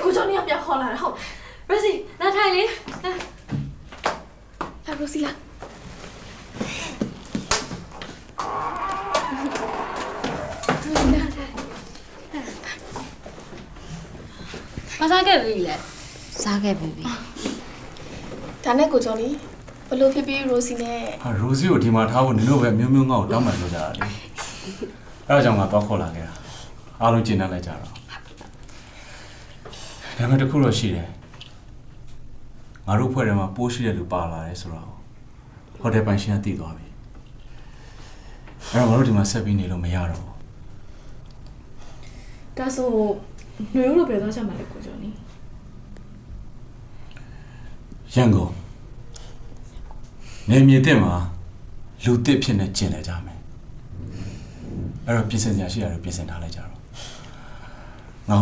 ကိုကျော်နေပြန်ခေါ်လာတာဟုတ်ရိုစီလာထိုင်လေလာရိုစီလာမစားခဲ့ပြီလေစားခဲ့ပြီဒါနဲ့ကိုကျော်လေးဘလို့ဖြစ်ပြီးရိုစီနဲ့ဟာရိုစီကိုဒီမှာထားဖို့နင်တို့ပဲမျိုးမျိုးငေါ့ကိုတောင်းပန်လို့ကြတာလေအဲ့ဒါကြောင့်ငါတော့ခေါ်လာခဲ့တာအားလုံးကျင်းနေလိုက်ကြတော့ဒါပေမဲ့တခုတော့ရှိတယ်ငါတို့ဖွဲ့ထဲမှာပိုးရှိတဲ့လူပါလာတယ်ဆိုတော့ဟိုတယ်ပိုင်ရှင်ကတည်သွားပြီအဲ့တော့ငါတို့ဒီမှာဆက်ပြီးနေလို့မရတော့ဘူးဒါဆိုຫນွေဦးတို့ဘယ်သွားကြမှာလဲကိုကျော်နေရန်ကုန်နေမြေတက်မှာလူတစ်ဖြစ်နေကျင်လဲကြမယ်အဲ့တော့ပြင်ဆင်စရာရှိတာတွေပြင်ဆင်ထားလိုက်ကြတော့ငါ